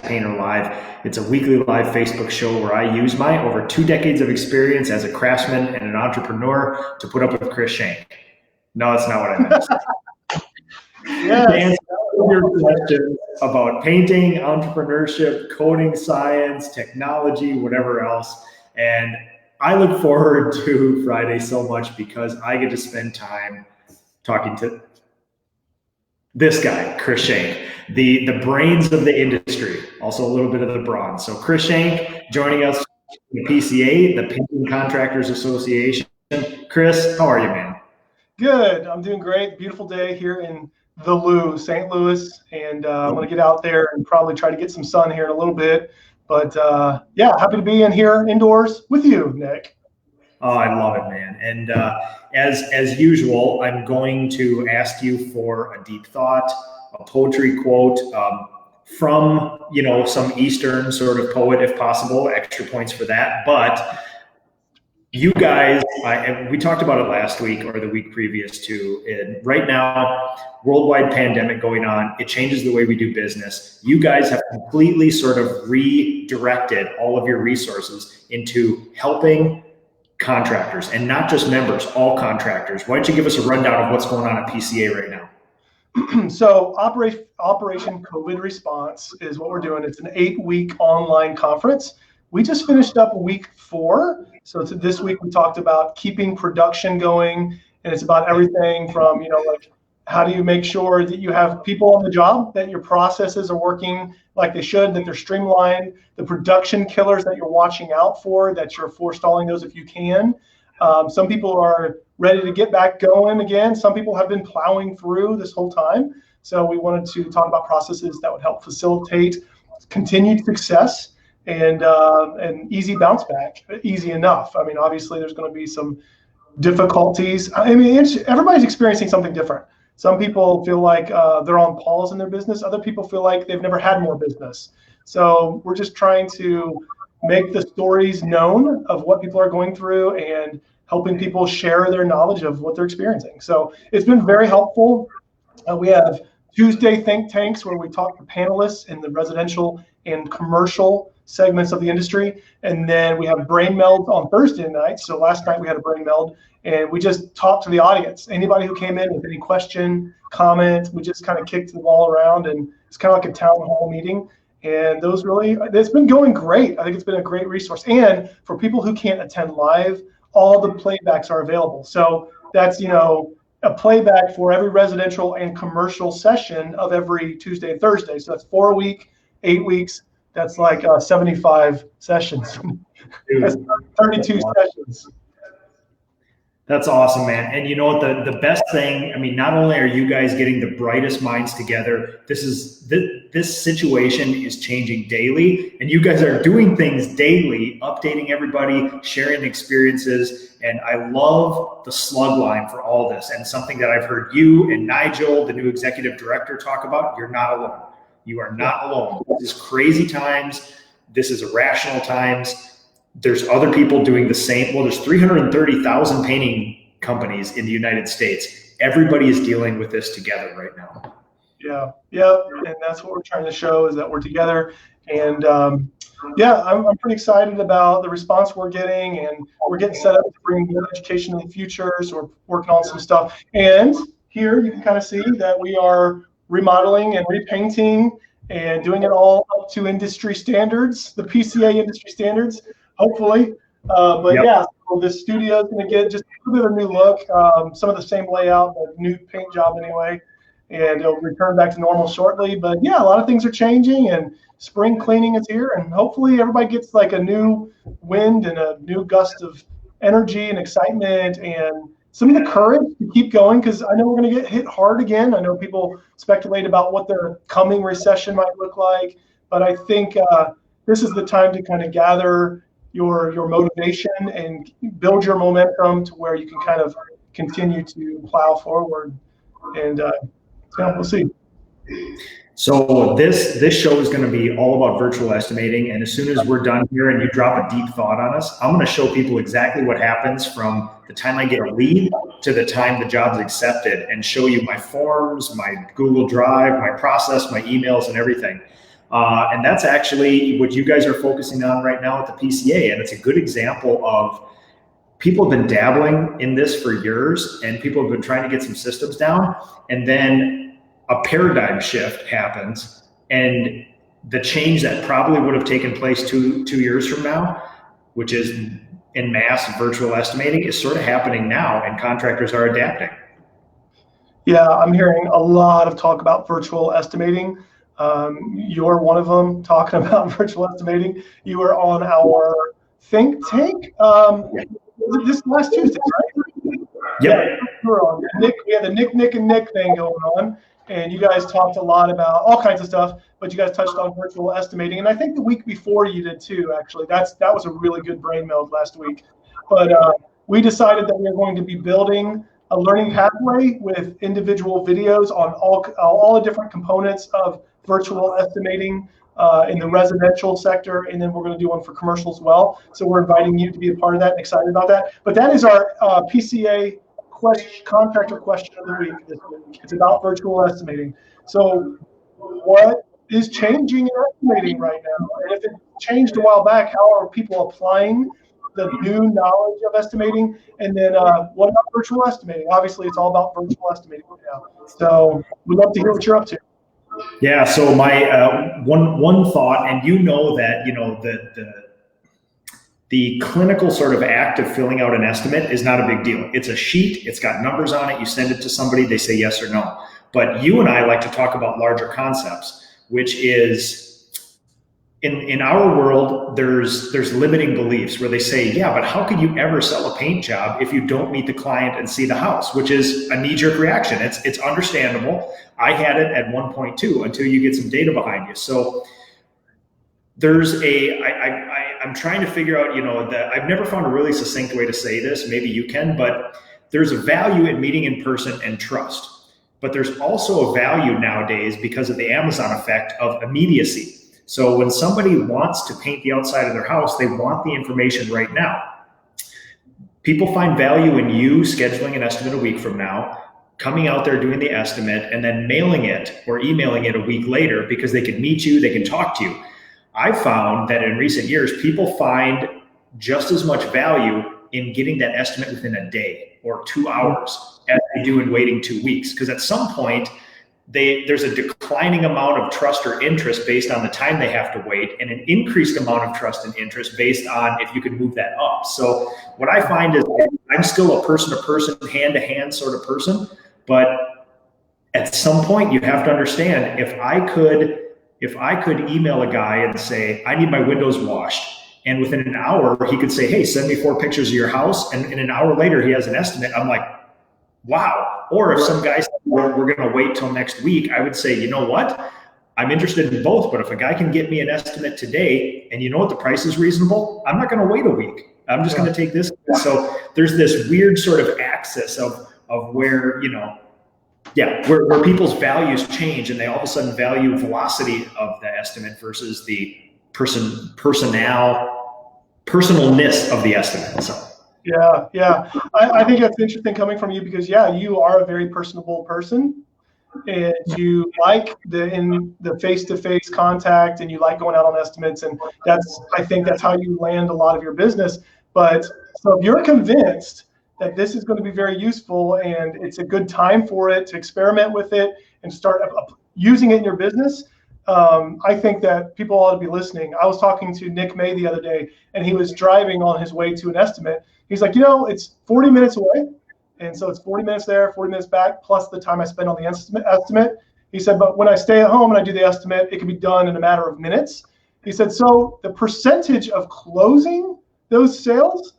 Painter Live. It's a weekly live Facebook show where I use my over 2 decades of experience as a craftsman and an entrepreneur to put up with Chris Shank. No, that's not what I meant. To answer all your questions about painting, entrepreneurship, coding science, technology, whatever else. And I look forward to Friday so much because I get to spend time talking to this guy, Chris Shank, the brains of the industry, also a little bit of the brawn. So Chris Shank joining us from the PCA, the Painting Contractors Association. Chris, how are you, man? Good. I'm doing great. Beautiful day here in the Lou, St. Louis, and I'm going to get out there and probably try to get some sun here in a little bit. But yeah, happy to be in here indoors with you, Nick. Oh, I love it, man. And as usual, I'm going to ask you for a deep thought, a poetry quote from, some Eastern sort of poet, if possible, extra points for that. But you guys, we talked about it last week or the week previous too. And right now, worldwide pandemic going on, it changes the way we do business. You guys have completely sort of redirected all of your resources into helping contractors, and not just members, all contractors. Why don't you give us a rundown of what's going on at PCA right now? So Operation COVID Response is what we're doing. It's an 8-week online conference. We just finished up week 4. So this week we talked about keeping production going, and it's about everything from, like how do you make sure that you have people on the job, that your processes are working like they should, that they're streamlined, the production killers that you're watching out for, that you're forestalling those if you can. Some people are ready to get back going again. Some people have been plowing through this whole time. So we wanted to talk about processes that would help facilitate continued success and easy bounce back, easy enough. I mean, obviously there's going to be some difficulties. I mean, everybody's experiencing something different. Some people feel like they're on pause in their business. Other people feel like they've never had more business. So we're just trying to make the stories known of what people are going through and helping people share their knowledge of what they're experiencing. So it's been very helpful. We have Tuesday think tanks where we talk to panelists in the residential and commercial segments of the industry. And then we have brain melds on Thursday night. So last night we had a brain meld and we just talked to the audience. Anybody who came in with any question, comment, we just kind of kicked the ball around, and it's kind of like a town hall meeting. And it's been going great. I think it's been a great resource. And for people who can't attend live, all the playbacks are available. So that's, a playback for every residential and commercial session of every Tuesday and Thursday. So that's 4 a week, 8 weeks. That's like 75 sessions. That's 32 sessions. That's awesome, man. And you know what, the best thing, I mean, not only are you guys getting the brightest minds together, this situation is changing daily, and you guys are doing things daily, updating everybody, sharing experiences. And I love the slug line for all this, and something that I've heard you and Nigel, the new executive director, talk about. You're not alone. You are not alone. This is crazy times. This is irrational times. There's other people doing the same. Well, there's 330,000 painting companies in the United States. Everybody is dealing with this together right now. Yeah. And that's what we're trying to show, is that we're together. And I'm pretty excited about the response we're getting, and we're getting set up to bring more education in the future. So we're working on some stuff. And here you can kind of see that we are remodeling and repainting and doing it all up to industry standards, the PCA industry standards, hopefully. Yeah, so the studio is going to get just a little bit of a new look, some of the same layout, but new paint job anyway, and it'll return back to normal shortly. But yeah, a lot of things are changing, and spring cleaning is here, and hopefully everybody gets like a new wind and a new gust of energy and excitement and some of the courage to keep going, because I know we're going to get hit hard again. I know people speculate about what the coming recession might look like, but I think this is the time to kind of gather your motivation and build your momentum to where you can kind of continue to plow forward. And we'll see. So this show is going to be all about virtual estimating. And as soon as we're done here and you drop a deep thought on us, I'm going to show people exactly what happens from the time I get a lead to the time the job's accepted, and show you my forms, my Google Drive, my process, my emails, and everything. And that's actually what you guys are focusing on right now at the PCA. And it's a good example of people have been dabbling in this for years, and people have been trying to get some systems down. And then a paradigm shift happens, and the change that probably would have taken place two years from now, which is in mass virtual estimating, is sort of happening now, and contractors are adapting. Yeah, I'm hearing a lot of talk about virtual estimating. You're one of them talking about virtual estimating. You were on our think tank this last Tuesday, right? Yep. Yeah, we were on. We had the Nick and Nick thing going on, and you guys talked a lot about all kinds of stuff, but you guys touched on virtual estimating. And I think the week before you did too, actually. That was a really good brain meld last week. But we decided that we are going to be building a learning pathway with individual videos on all the different components of virtual estimating in the residential sector, and then we're going to do one for commercial as well. So we're inviting you to be a part of that and excited about that. But that is our PCA contractor question of the week this week. It's about virtual estimating. So what is changing in estimating right now? And if it changed a while back, how are people applying the new knowledge of estimating? And then what about virtual estimating? Obviously, it's all about virtual estimating right now. So we'd love to hear what you're up to. Yeah. So my one thought, and the clinical sort of act of filling out an estimate is not a big deal. It's a sheet. It's got numbers on it. You send it to somebody. They say yes or no. But you and I like to talk about larger concepts, which is in our world, there's limiting beliefs where they say, yeah, but how could you ever sell a paint job if you don't meet the client and see the house, which is a knee-jerk reaction. It's understandable. I had it at one point too, until you get some data behind you. So I'm trying to figure out, that I've never found a really succinct way to say this. Maybe you can, but there's a value in meeting in person and trust. But there's also a value nowadays because of the Amazon effect of immediacy. So when somebody wants to paint the outside of their house, they want the information right now. People find value in you scheduling an estimate a week from now, coming out there doing the estimate, and then mailing it or emailing it a week later because they can meet you, they can talk to you. I found that in recent years, people find just as much value in getting that estimate within a day or 2 hours as they do in waiting 2 weeks. Because at some point, there's a declining amount of trust or interest based on the time they have to wait, and an increased amount of trust and interest based on if you can move that up. So what I find is I'm still a person-to-person, hand-to-hand sort of person, but at some point you have to understand if I could email a guy and say, I need my windows washed, and within an hour he could say, hey, send me 4 pictures of your house, and an hour later he has an estimate, I'm like, wow. Or if some guy said, we're going to wait till next week, I would say, you know what? I'm interested in both, but if a guy can get me an estimate today and you know what, the price is reasonable, I'm not going to wait a week. I'm just going to take this. So there's this weird sort of axis of where, where people's values change, and they all of a sudden value velocity of the estimate versus the personalness of the estimate. So. Yeah. I think that's interesting coming from you because, you are a very personable person, and you like the face-to-face contact, and you like going out on estimates, and I think that's how you land a lot of your business. But so if you're convinced that this is going to be very useful and it's a good time for it to experiment with it and start using it in your business, I think that people ought to be listening. I was talking to Nick May the other day, and he was driving on his way to an estimate. He's like, it's 40 minutes away. And so it's 40 minutes there, 40 minutes back, plus the time I spend on the estimate. He said, but when I stay at home and I do the estimate, it can be done in a matter of minutes. He said, so the percentage of closing those sales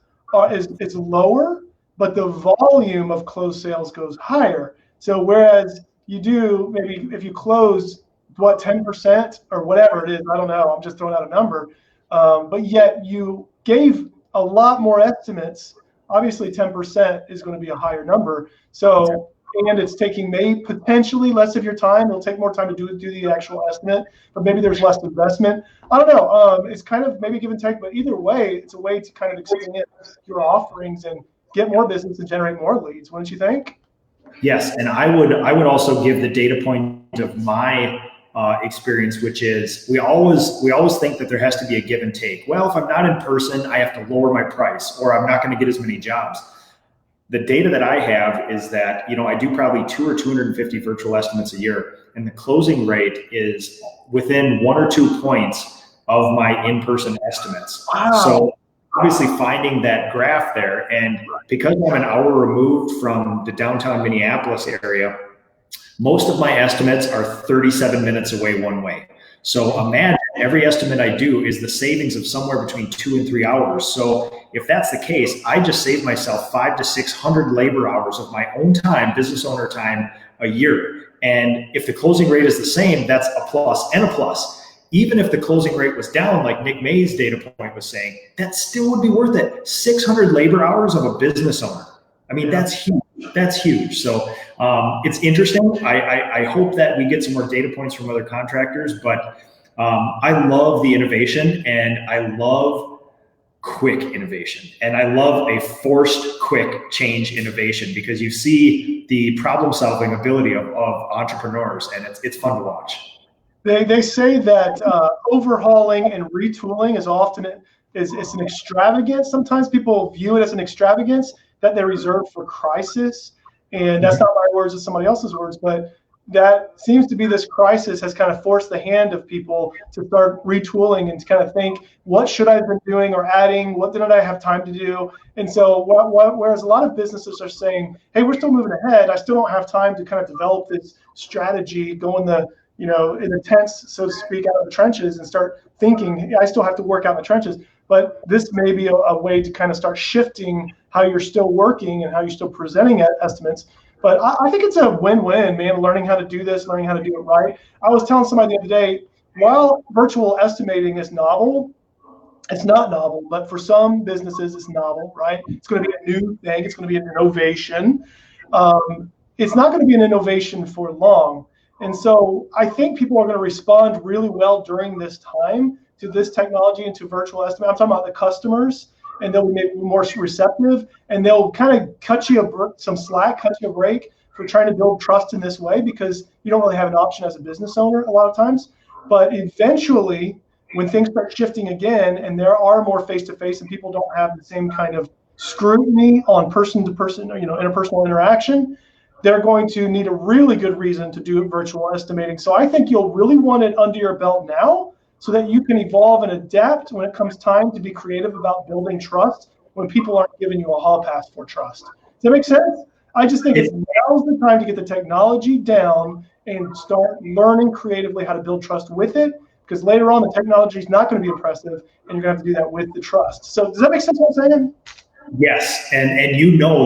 is lower, but the volume of closed sales goes higher. So whereas you do, maybe if you close, 10% or whatever it is, I don't know, I'm just throwing out a number, but yet you gave a lot more estimates. Obviously 10% is going to be a higher number. So, and it's taking potentially less of your time. It'll take more time to do the actual estimate, but maybe there's less investment. I don't know. It's kind of maybe give and take, but either way, it's a way to kind of expand your offerings and get more business and generate more leads. Wouldn't you think? Yes, and I would also give the data point of my experience, which is we always think that there has to be a give and take. Well, if I'm not in person, I have to lower my price, or I'm not going to get as many jobs. The data that I have is that, I do probably 2 or 250 virtual estimates a year, and the closing rate is within 1 or 2 points of my in-person estimates. Wow. So obviously finding that graph there, and because I'm an hour removed from the downtown Minneapolis area, most of my estimates are 37 minutes away one way. So imagine every estimate I do is the savings of somewhere between 2 and 3 hours. So if that's the case, I just save myself 500 to 600 labor hours of my own time, business owner time, a year. And if the closing rate is the same, that's a plus and a plus. Even if the closing rate was down, like Nick May's data point was saying, that still would be worth it. 600 labor hours of a business owner. I mean, that's huge. That's huge. So it's interesting. I hope that we get some more data points from other contractors, but I love the innovation, and I love quick innovation, and I love a forced quick change innovation, because you see the problem solving ability of entrepreneurs, and it's fun to watch. They say that overhauling and retooling is often it's an extravagance. Sometimes people view it as an extravagance that they reserve for crisis. And that's not my words, it's somebody else's words, but that seems to be this crisis has kind of forced the hand of people to start retooling and to kind of think, what should I have been doing or adding? What didn't I have time to do? And so whereas a lot of businesses are saying, hey, we're still moving ahead. I still don't have time to kind of develop this strategy, go in the, in the tents, so to speak, out of the trenches and start thinking, I still have to work out in the trenches. But this may be a way to kind of start shifting how you're still working and how you're still presenting estimates. But I think it's a win-win, man, learning how to do this, learning how to do it right. I was telling somebody the other day, while virtual estimating is novel, it's not novel, but for some businesses it's novel, right? It's going to be a new thing. It's going to be an innovation. It's not going to be an innovation for long. And so I think people are going to respond really well during this time to this technology and to virtual estimate. I'm talking about the customers, and they'll be maybe more receptive, and they'll kind of cut you some slack, cut you a break for trying to build trust in this way, because you don't really have an option as a business owner a lot of times. But eventually, when things start shifting again, and there are more face-to-face, and people don't have the same kind of scrutiny on person-to-person, interpersonal interaction, they're going to need a really good reason to do virtual estimating. So I think you'll really want it under your belt now, so that you can evolve and adapt when it comes time to be creative about building trust when people aren't giving you a hall pass for trust. Does that make sense? I just think now's the time to get the technology down and start learning creatively how to build trust with it, because later on the technology is not going to be impressive, and you're going to have to do that with the trust. So does that make sense what I'm saying? Yes, and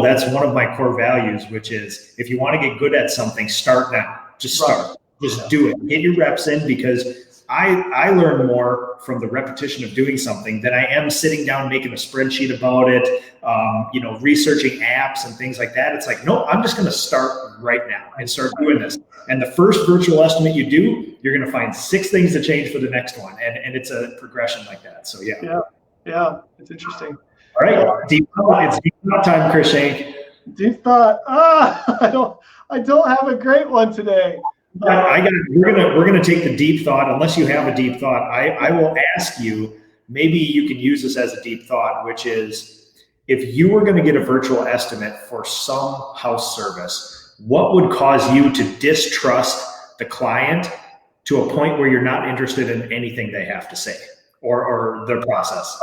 that's one of my core values, which is if you want to get good at something, start now. Just start. Right. Just do it. Get your reps in, because I learn more from the repetition of doing something than I am sitting down making a spreadsheet about it, researching apps and things like that. It's like, no, I'm just going to start right now and start doing this. And the first virtual estimate you do, you're going to find 6 things to change for the next one. And it's a progression like that. So, yeah. Yeah, it's interesting. All right. It's deep thought time, Chris Shank. Deep thought. I don't have a great one today. We're gonna take the deep thought. Unless you have a deep thought, I will ask you. Maybe you can use this as a deep thought, which is, if you were going to get a virtual estimate for some house service, what would cause you to distrust the client to a point where you're not interested in anything they have to say or their process?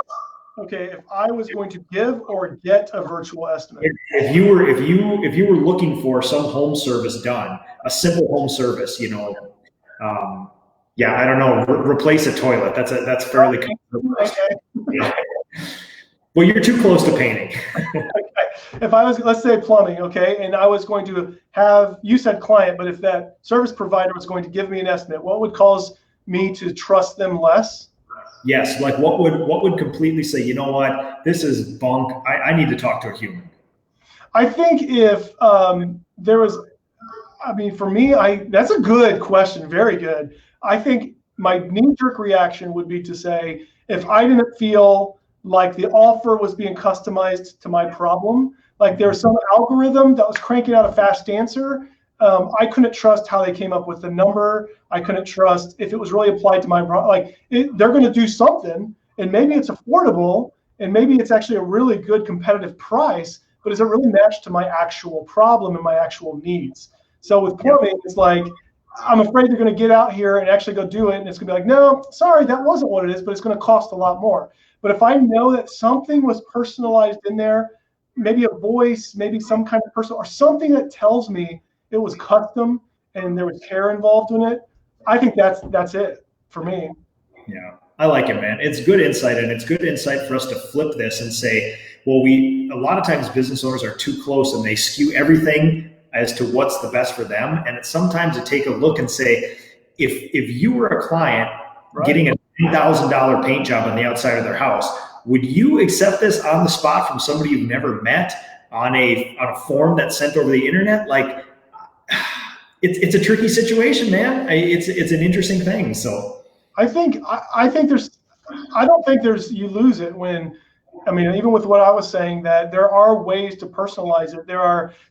Okay, if I was going to give or get a virtual estimate. If you were looking for some home service done, a simple home service, I don't know, replace a toilet. That's fairly common. Okay. Yeah. Well, you're too close to painting. Okay. If I was, let's say plumbing, okay, and I was going to have, you said client, but if that service provider was going to give me an estimate, what would cause me to trust them less? Yes, like what would completely say, you know what, this is bunk. I need to talk to a human. I think if there was, for me, that's a good question, very good. I think my knee-jerk reaction would be to say, if I didn't feel like the offer was being customized to my problem, like there was some algorithm that was cranking out a fast answer, I couldn't trust how they came up with the number. I couldn't trust if it was really applied to my they're going to do something, and maybe it's affordable, and maybe it's actually a really good competitive price, but is it really matched to my actual problem and my actual needs? So with plumbing, it's like, I'm afraid they're going to get out here and actually go do it, and it's going to be like, no, sorry, that wasn't what it is, but it's going to cost a lot more. But if I know that something was personalized in there, maybe a voice, maybe some kind of person, or something that tells me it was custom and there was care involved in it, I think that's it for me. Yeah, I like it, man. It's good insight, and it's good insight for us to flip this and say, well, a lot of times business owners are too close and they skew everything as to what's the best for them. And it's sometimes to take a look and say, if you were a client getting a $10,000 paint job on the outside of their house, would you accept this on the spot from somebody you've never met on a form that's sent over the internet? Like, it's a tricky situation, man. It's an interesting thing. So I don't think you lose it when, I mean, even with what I was saying, that there are ways to personalize it.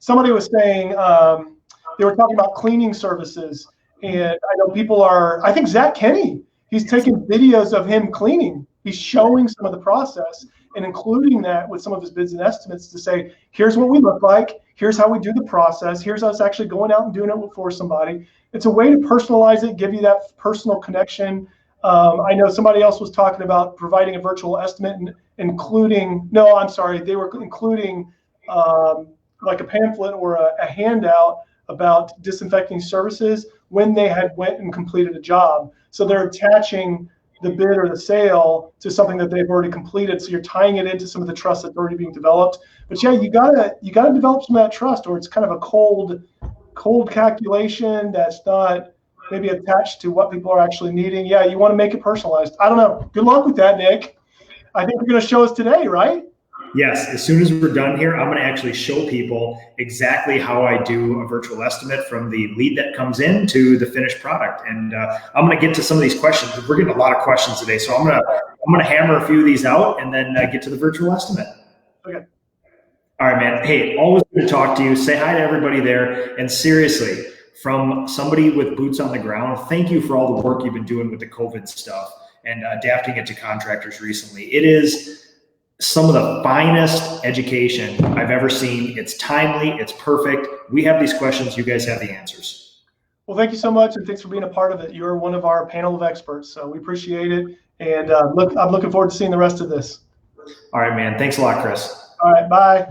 Somebody was saying, they were talking about cleaning services, and I know I think Zach Kenny, he's taking videos of him cleaning. He's showing some of the process and including that with some of his bids and estimates to say, here's what we look like. Here's how we do the process. Here's us actually going out and doing it for somebody. It's a way to personalize it, give you that personal connection. I know somebody else was talking about providing a virtual estimate and they were including like a pamphlet or a handout about disinfecting services when they had went and completed a job. So they're attaching the bid or the sale to something that they've already completed. So you're tying it into some of the trust that's already being developed. But yeah, you gotta develop some of that trust, or it's kind of a cold calculation that's not maybe attached to what people are actually needing. Yeah, you want to make it personalized. I don't know. Good luck with that, Nick. I think you're going to show us today, right? Yes. As soon as we're done here, I'm going to actually show people exactly how I do a virtual estimate from the lead that comes in to the finished product. And I'm going to get to some of these questions. We're getting a lot of questions today, so I'm going to hammer a few of these out and then get to the virtual estimate. Okay. All right, man. Hey, always good to talk to you. Say hi to everybody there. And seriously, from somebody with boots on the ground, thank you for all the work you've been doing with the COVID stuff and adapting it to contractors recently. It is some of the finest education I've ever seen. It's timely, it's perfect. We have these questions, you guys have the answers. Well, thank you so much, and thanks for being a part of it. You're one of our panel of experts, so we appreciate it. And I'm looking forward to seeing the rest of this. All right, man. Thanks a lot, Chris. All right, bye.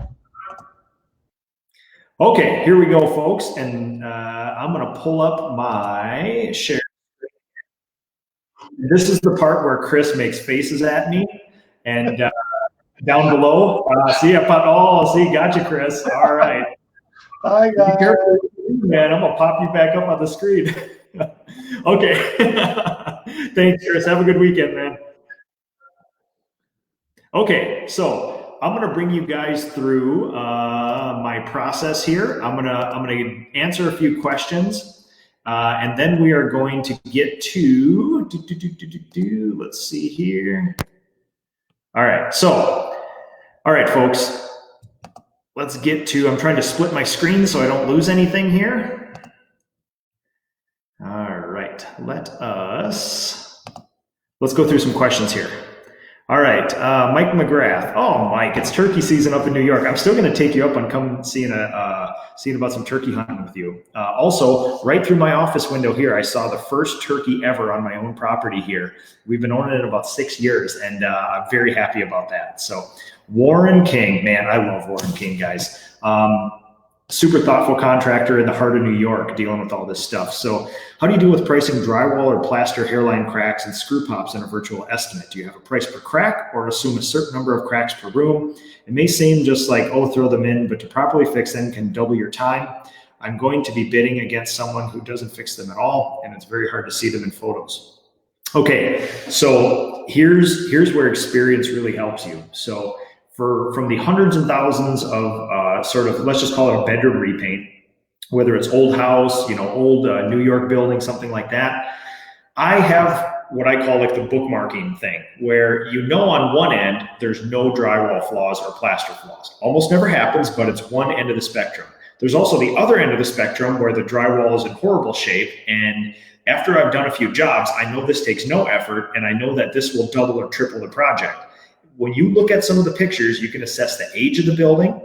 Okay, here we go, folks. And I'm going to pull up my share. This is the part where Chris makes faces at me. And down below, gotcha, Chris. All right. Hi, guys. Be careful, man. I'm going to pop you back up on the screen. Okay. Thanks, Chris. Have a good weekend, man. Okay, so I'm going to bring you guys through my process here. I'm going to answer a few questions, and then we are going to get to let's see here. All right, folks, let's get to. I'm trying to split my screen so I don't lose anything here. All right, let's go through some questions here. All right, Mike McGrath. Oh, Mike, it's turkey season up in New York. I'm still going to take you up on come seeing about some turkey hunting with you. Also, right through my office window here, I saw the first turkey ever on my own property here. We've been owning it about 6 years, and I'm very happy about that. So, Warren King, man, I love Warren King, guys. Super thoughtful contractor in the heart of New York dealing with all this stuff. So how do you deal with pricing drywall or plaster hairline cracks and screw pops in a virtual estimate? Do you have a price per crack or assume a certain number of cracks per room? It may seem just like, oh, throw them in, but to properly fix them can double your time. I'm going to be bidding against someone who doesn't fix them at all, and it's very hard to see them in photos. Okay, so here's where experience really helps you. So from the hundreds and thousands of let's just call it a bedroom repaint, whether it's old house, old New York building, something like that, I have what I call like the bookmarking thing, where on one end, there's no drywall flaws or plaster flaws. Almost never happens, but it's one end of the spectrum. There's also the other end of the spectrum where the drywall is in horrible shape. And after I've done a few jobs, I know this takes no effort, and I know that this will double or triple the project. When you look at some of the pictures, you can assess the age of the building.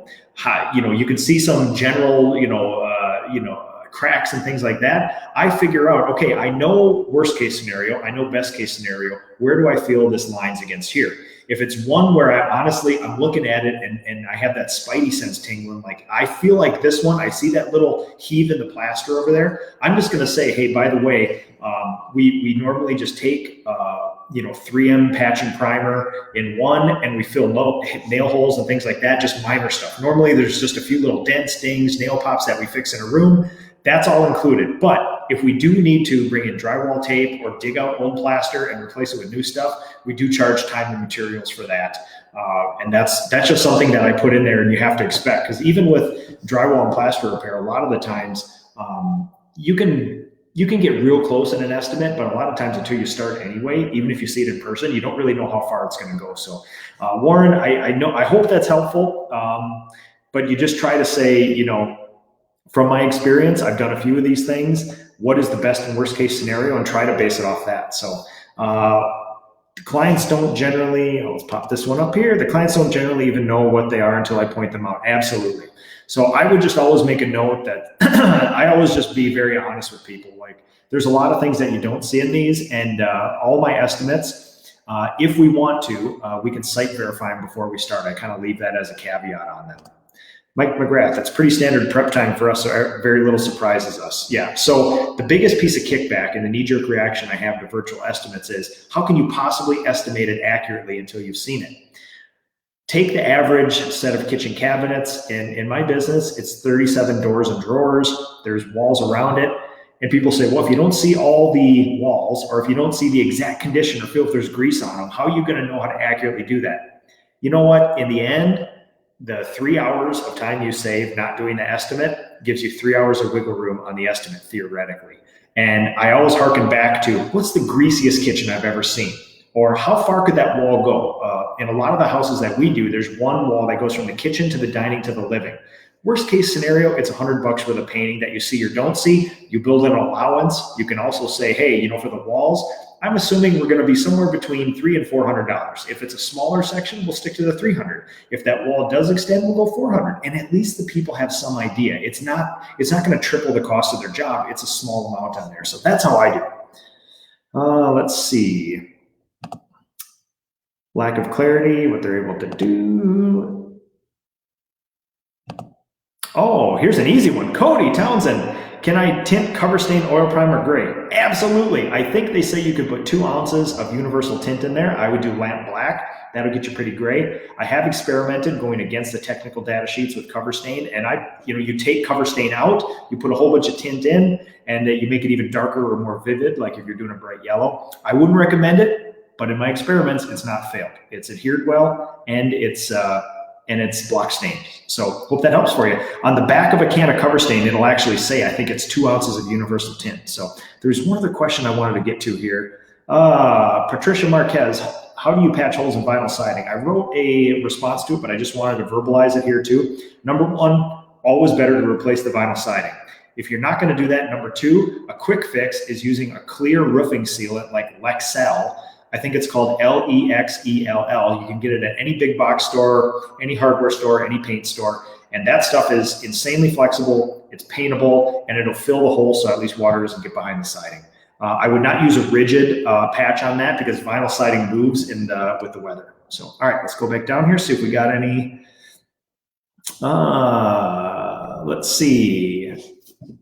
You can see some general, cracks and things like that. I figure out, okay, I know worst case scenario, I know best case scenario. Where do I feel this lines against here? If it's one where I'm looking at it and I have that spidey sense tingling, like I feel like this one, I see that little heave in the plaster over there. I'm just going to say, hey, by the way, we normally just take 3M patch and primer in one, and we fill nail holes and things like that, just minor stuff. Normally there's just a few little dents, dings, nail pops that we fix in a room. That's all included. But if we do need to bring in drywall tape or dig out old plaster and replace it with new stuff, we do charge time and materials for that. And that's just something that I put in there, and you have to expect, because even with drywall and plaster repair, a lot of the times you can get real close in an estimate, but a lot of times until you start anyway, even if you see it in person, you don't really know how far it's going to go. So Warren, I hope that's helpful. But you just try to say, from my experience, I've done a few of these things. What is the best and worst case scenario, and try to base it off that. So clients don't generally, let's pop this one up here. The clients don't generally even know what they are until I point them out. Absolutely. So I would just always make a note that I always just be very honest with people. Like, there's a lot of things that you don't see in these, and all my estimates, if we want to, we can site verify them before we start. I kind of leave that as a caveat on them. Mike McGrath, that's pretty standard prep time for us, so very little surprises us. Yeah, so the biggest piece of kickback and the knee-jerk reaction I have to virtual estimates is, how can you possibly estimate it accurately until you've seen it? Take the average set of kitchen cabinets. In my business, it's 37 doors and drawers. There's walls around it. And people say, well, if you don't see all the walls, or if you don't see the exact condition or feel if there's grease on them, how are you going to know how to accurately do that? You know what? In the end, the 3 hours of time you save not doing the estimate gives you 3 hours of wiggle room on the estimate, theoretically. And I always harken back to, what's the greasiest kitchen I've ever seen? Or how far could that wall go? In a lot of the houses that we do, there's one wall that goes from the kitchen to the dining to the living. Worst case scenario, it's $100 worth of painting that you see or don't see. You build an allowance. You can also say, hey, for the walls, I'm assuming we're going to be somewhere between $300 and $400. If it's a smaller section, we'll stick to the $300. If that wall does extend, we'll go $400. And at least the people have some idea. It's not going to triple the cost of their job. It's a small amount on there. So that's how I do it. Let's see. Lack of clarity, what they're able to do. Oh, here's an easy one. Cody Townsend. Can I tint cover stain oil primer gray? Absolutely. I think they say you could put 2 ounces of universal tint in there. I would do lamp black. That'll get you pretty gray. I have experimented going against the technical data sheets with cover stain, and you take cover stain out, you put a whole bunch of tint in, and you make it even darker or more vivid, like if you're doing a bright yellow. I wouldn't recommend it, but in my experiments, it's not failed. It's adhered well, and it's block stained. So hope that helps for you. On the back of a can of cover stain, it'll actually say, I think it's 2 ounces of universal tint. So there's one other question I wanted to get to here. Patricia Marquez, how do you patch holes in vinyl siding? I wrote a response to it, but I just wanted to verbalize it here too. Number one, always better to replace the vinyl siding. If you're not going to do that, number two, a quick fix is using a clear roofing sealant like Lexel. I think it's called Lexell. You can get it at any big box store, any hardware store, any paint store. And that stuff is insanely flexible. It's paintable, and it'll fill the hole so at least water doesn't get behind the siding. I would not use a rigid patch on that because vinyl siding moves with the weather. So, all right, let's go back down here, see if we got any. Let's see.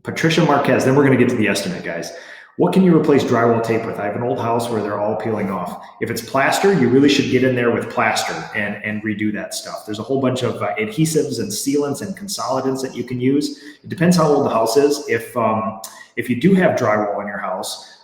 Patricia Marquez, then we're going to get to the estimate, guys. What can you replace drywall tape with? I have an old house where they're all peeling off. If it's plaster, you really should get in there with plaster and redo that stuff. There's a whole bunch of adhesives and sealants and consolidants that you can use. It depends how old the house is. If you do have drywall in your house,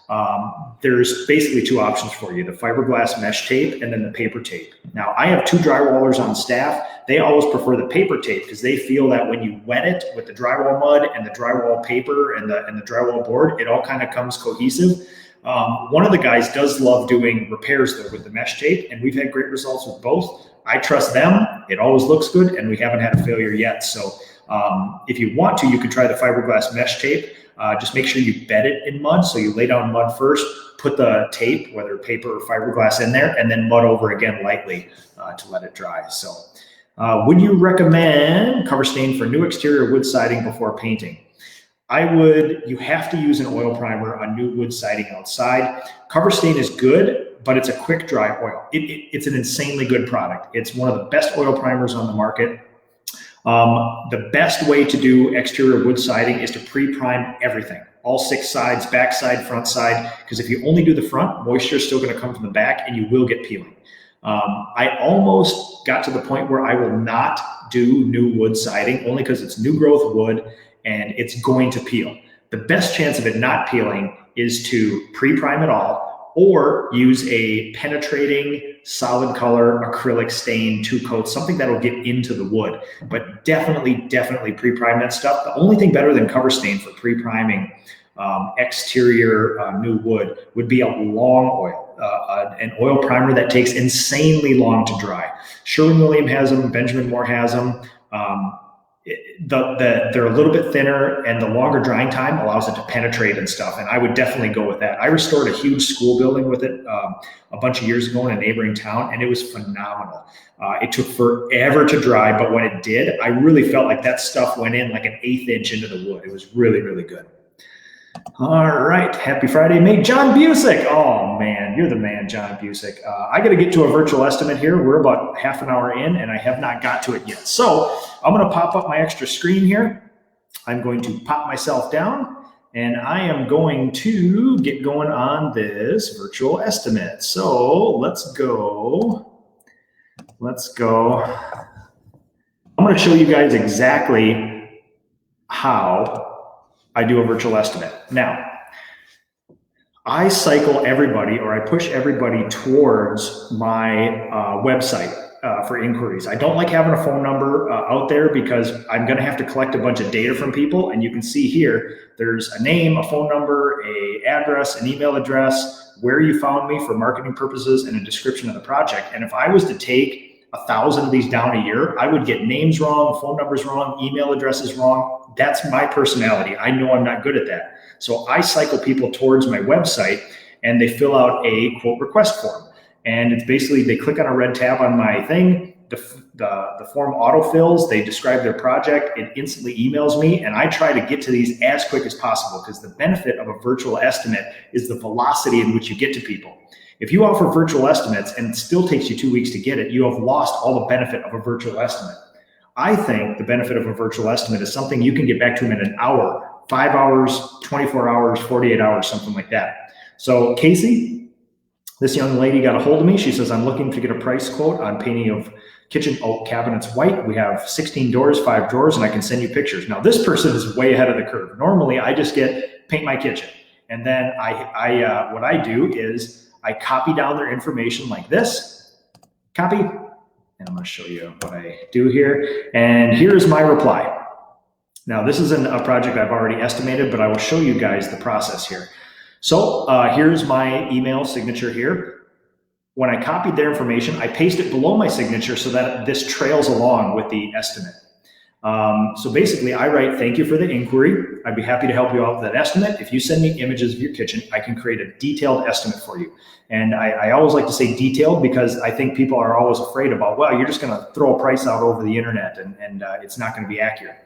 there's basically 2 options for you, the fiberglass mesh tape and then the paper tape. Now, I have 2 drywallers on staff. They always prefer the paper tape because they feel that when you wet it with the drywall mud and the drywall paper and the drywall board, it all kind of comes cohesive. One of the guys does love doing repairs though with the mesh tape, and we've had great results with both. I trust them. It always looks good, and we haven't had a failure yet. So If you want to, you could try the fiberglass mesh tape. Just make sure you bed it in mud. So you lay down mud first, put the tape, whether paper or fiberglass, in there, and then mud over again lightly to let it dry. So would you recommend cover stain for new exterior wood siding before painting? You have to use an oil primer on new wood siding outside. Cover stain is good, but it's a quick dry oil. It's an insanely good product. It's one of the best oil primers on the market. The best way to do exterior wood siding is to pre-prime everything, all 6 sides, back side, front side, because if you only do the front, moisture is still going to come from the back and you will get peeling. I almost got to the point where I will not do new wood siding, only because it's new growth wood and it's going to peel. The best chance of it not peeling is to pre-prime it all, or use a penetrating solid color acrylic stain 2 coats, something that'll get into the wood. But definitely pre-prime that stuff. The only thing better than cover stain for pre-priming exterior new wood would be a long oil, an oil primer that takes insanely long to dry. Sherwin-Williams has them, Benjamin Moore has them. They're a little bit thinner, and the longer drying time allows it to penetrate and stuff. And I would definitely go with that. I restored a huge school building with it a bunch of years ago in a neighboring town, and it was phenomenal. It took forever to dry, but when it did, I really felt like that stuff went in like an 1/8 inch into the wood. It was really, really good. All right. Happy Friday, mate. John Busick. Oh, man. You're the man, John Busick. I got to get to a virtual estimate here. We're about half an hour in, and I have not got to it yet. So I'm going to pop up my extra screen here. I'm going to pop myself down, and I am going to get going on this virtual estimate. So let's go. I'm going to show you guys exactly how I do a virtual estimate. Now, I cycle everybody, or I push everybody towards my website for inquiries. I don't like having a phone number out there because I'm going to have to collect a bunch of data from people. And you can see here, there's a name, a phone number, an address, an email address, where you found me for marketing purposes, and a description of the project. And if I was to take 1,000 of these down a year, I would get names wrong, phone numbers wrong, email addresses wrong. That's my personality. I know I'm not good at that. So I cycle people towards my website, and they fill out a quote request form. And it's basically, they click on a red tab on my thing, the form autofills, they describe their project, it instantly emails me, and I try to get to these as quick as possible, because the benefit of a virtual estimate is the velocity in which you get to people. If you offer virtual estimates and it still takes you 2 weeks to get it, you have lost all the benefit of a virtual estimate. I think the benefit of a virtual estimate is something you can get back to them in an hour, 5 hours, 24 hours, 48 hours, something like that. So Casey, this young lady got a hold of me. She says, I'm looking to get a price quote on painting of kitchen oak cabinets white. We have 16 doors, 5 drawers, and I can send you pictures. Now, this person is way ahead of the curve. Normally, I just get paint my kitchen. And then what I do is I copy down their information like this, copy, and I'm going to show you what I do here. And here's my reply. Now, this isn't a project I've already estimated, but I will show you guys the process here. So here's my email signature here. When I copied their information, I paste it below my signature so that this trails along with the estimate. So basically, I write, thank you for the inquiry. I'd be happy to help you out with that estimate. If you send me images of your kitchen, I can create a detailed estimate for you. And I always like to say detailed, because I think people are always afraid about, well, you're just going to throw a price out over the internet and it's not going to be accurate.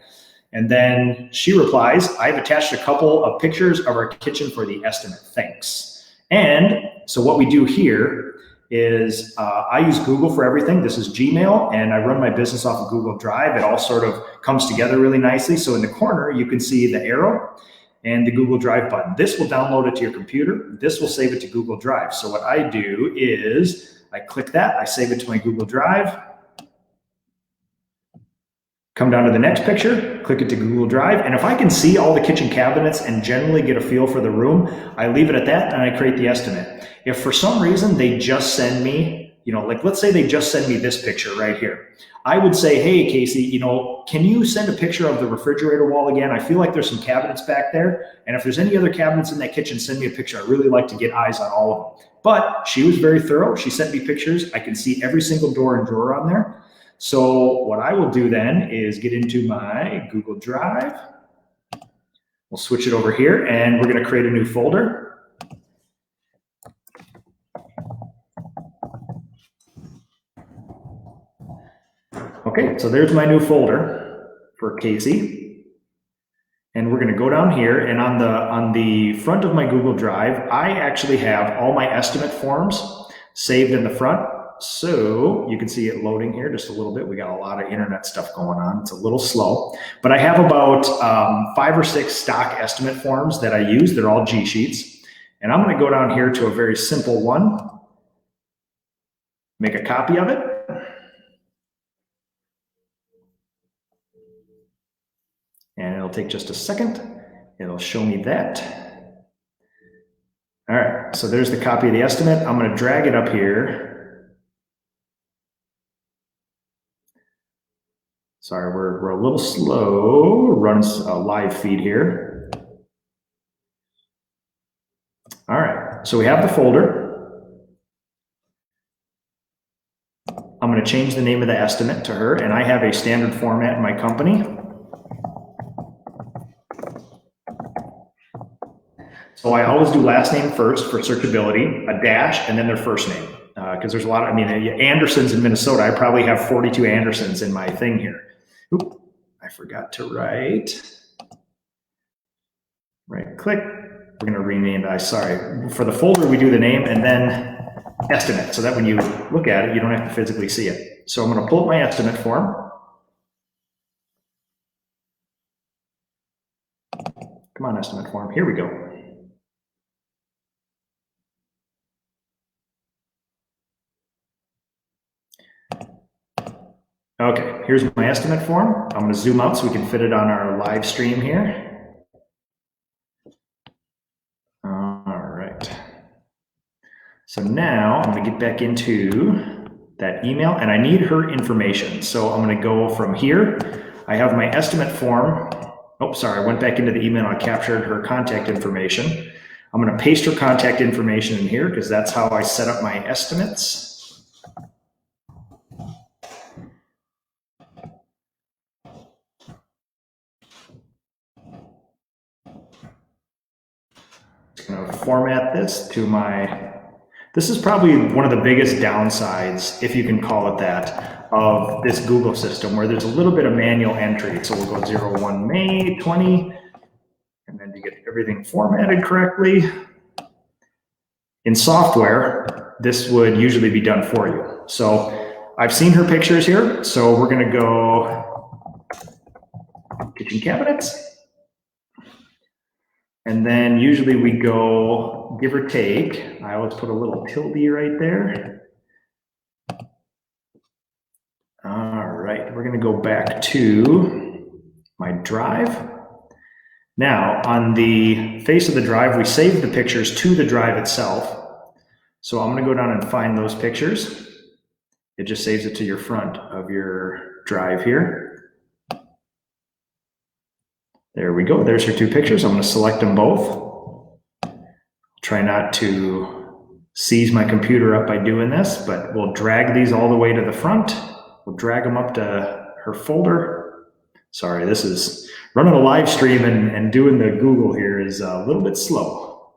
And then she replies, I've attached a couple of pictures of our kitchen for the estimate. Thanks. And so what we do here is I use Google for everything. This is Gmail, and I run my business off of Google Drive. It all sort of comes together really nicely. So in the corner, you can see the arrow and the Google Drive button. This will download it to your computer. This will save it to Google Drive. So what I do is I click that, I save it to my Google Drive, come down to the next picture, click it to Google Drive. And if I can see all the kitchen cabinets and generally get a feel for the room, I leave it at that and I create the estimate. If for some reason they just send me, like let's say they just send me this picture right here, I would say, hey, Casey, can you send a picture of the refrigerator wall again? I feel like there's some cabinets back there. And if there's any other cabinets in that kitchen, send me a picture. I really like to get eyes on all of them. But she was very thorough. She sent me pictures. I can see every single door and drawer on there. So what I will do then is get into my Google Drive. We'll switch it over here, and we're going to create a new folder. Okay, so there's my new folder for Casey. And we're going to go down here, and on the front of my Google Drive, I actually have all my estimate forms saved in the front. So you can see it loading here just a little bit. We got a lot of internet stuff going on. It's a little slow, but I have about 5 or 6 stock estimate forms that I use. They're all G sheets. And I'm going to go down here to a very simple one, make a copy of it. And it'll take just a second. It'll show me that. All right, so there's the copy of the estimate. I'm going to drag it up here. Sorry, we're a little slow. Runs a live feed here. All right, so we have the folder. I'm going to change the name of the estimate to her, and I have a standard format in my company. So I always do last name first for searchability, a dash, and then their first name. Because there's a lot of, Andersons in Minnesota. I probably have 42 Andersons in my thing here. Oop, I forgot to right click. We're going to rename that. Sorry. For the folder, we do the name and then estimate, so that when you look at it, you don't have to physically see it. So I'm going to pull up my estimate form. Come on, estimate form. Here we go. Okay, here's my estimate form. I'm going to zoom out so we can fit it on our live stream here. All right. So now I'm going to get back into that email, and I need her information. So I'm going to go from here. I have my estimate form. Oh, sorry, I went back into the email and I captured her contact information. I'm going to paste her contact information in here because that's how I set up my estimates. Going to format this to this is probably one of the biggest downsides, if you can call it that, of this Google system, where there's a little bit of manual entry. So we'll go 01 May 20, and then to get everything formatted correctly. In software, this would usually be done for you. So I've seen her pictures here, so we're going to go kitchen cabinets. And then usually we go, give or take, I always put a little tilde right there. All right, we're going to go back to my drive. Now, on the face of the drive, we save the pictures to the drive itself. So I'm going to go down and find those pictures. It just saves it to your front of your drive here. There we go. There's her 2 pictures. I'm going to select them both. Try not to seize my computer up by doing this, but we'll drag these all the way to the front. We'll drag them up to her folder. Sorry, this is running a live stream and doing the Google here is a little bit slow.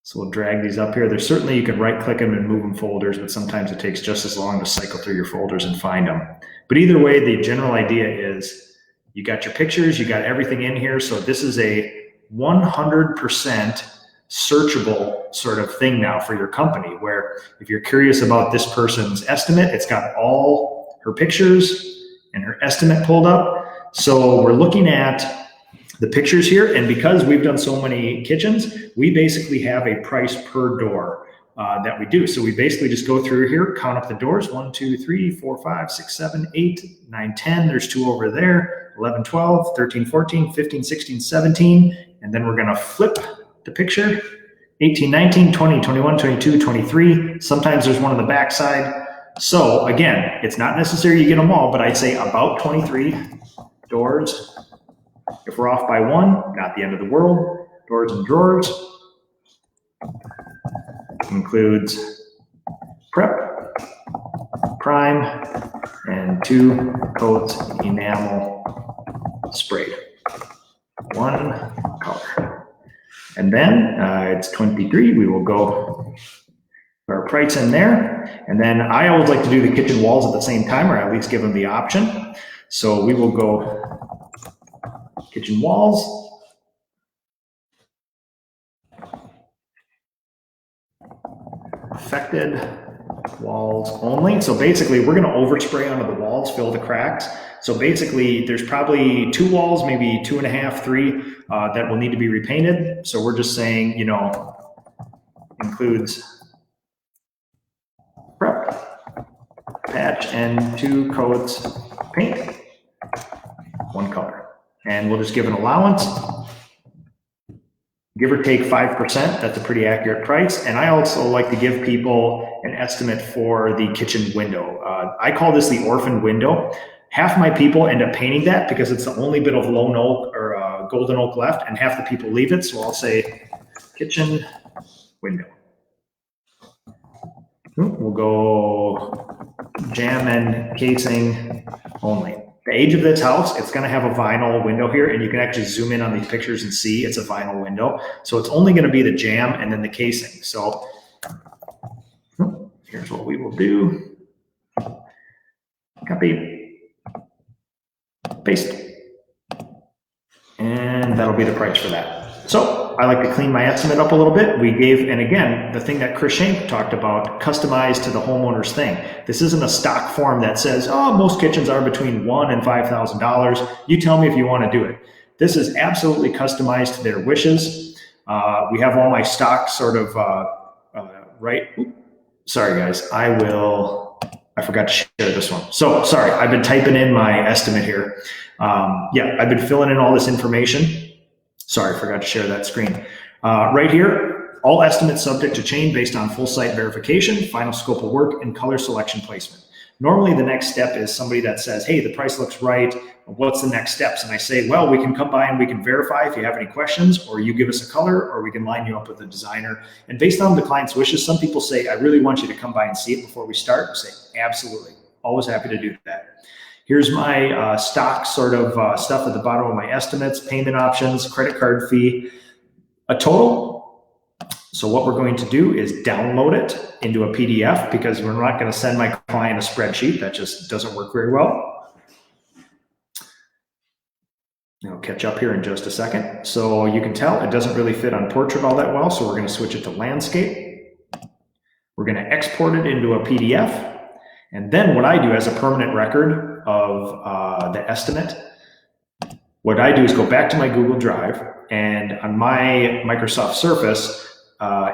So we'll drag these up here. There's certainly, you can right click them and move them folders, but sometimes it takes just as long to cycle through your folders and find them. But either way, the general idea is you got your pictures, you got everything in here. So this is a 100% searchable sort of thing now for your company, where if you're curious about this person's estimate, it's got all her pictures and her estimate pulled up. So we're looking at the pictures here, and because we've done so many kitchens, we basically have a price per door that we do. So we basically just go through here, count up the doors, 1, 2, 3, 4, 5, 6, 7, 8, 9, 10. There's 2 over there, 11, 12, 13, 14, 15, 16, 17. And then we're going to flip the picture, 18, 19, 20, 21, 22, 23. Sometimes there's one on the back side. So again, it's not necessary you get them all, but I'd say about 23 doors. If we're off by 1, not the end of the world. Doors and drawers. Includes prep, prime, and 2 coats enamel sprayed. 1 color. And then it's 23. We will go our price in there. And then I always like to do the kitchen walls at the same time, or at least give them the option. So we will go kitchen walls. Affected walls only. So basically we're going to overspray onto the walls, fill the cracks. So basically there's probably 2 walls, maybe 2.5, 3 that will need to be repainted. So we're just saying, you know, includes prep, patch, and 2 coats paint, 1 color. And we'll just give an allowance. Give or take 5%, that's a pretty accurate price. And I also like to give people an estimate for the kitchen window. I call this the Orphan Window. Half my people end up painting that because it's the only bit of lone oak or golden oak left, and half the people leave it. So I'll say kitchen window. We'll go jam and casing only. The age of this house, it's going to have a vinyl window here, and you can actually zoom in on these pictures and see it's a vinyl window. So it's only going to be the jam and then the casing. So here's what we will do. Copy, paste, and that'll be the price for that. So I like to clean my estimate up a little bit. We gave, and again, the thing that Chris Shank talked about, customized to the homeowner's thing. This isn't a stock form that says, oh, most kitchens are between $1,000 and $5,000. You tell me if you want to do it. This is absolutely customized to their wishes. We have all my stock sort of, right? Sorry guys, I forgot to share this one. So sorry, I've been typing in my estimate here. Yeah, I've been filling in all this information. Sorry, forgot to share that screen. Right here, all estimates subject to change based on full site verification, final scope of work, and color selection placement. Normally the next step is somebody that says, hey, the price looks right. What's the next steps? And I say, well, we can come by and we can verify if you have any questions, or you give us a color, or we can line you up with a designer. And based on the client's wishes, some people say, I really want you to come by and see it before we start. I say, absolutely. Always happy to do that. Here's my stock sort of stuff at the bottom of my estimates, payment options, credit card fee, a total. So what we're going to do is download it into a PDF because we're not going to send my client a spreadsheet. That just doesn't work very well. I'll catch up here in just a second. So you can tell it doesn't really fit on portrait all that well. So we're going to switch it to landscape. We're going to export it into a PDF. And then what I do as a permanent record of the estimate, what I do is go back to my Google Drive, and on my Microsoft Surface,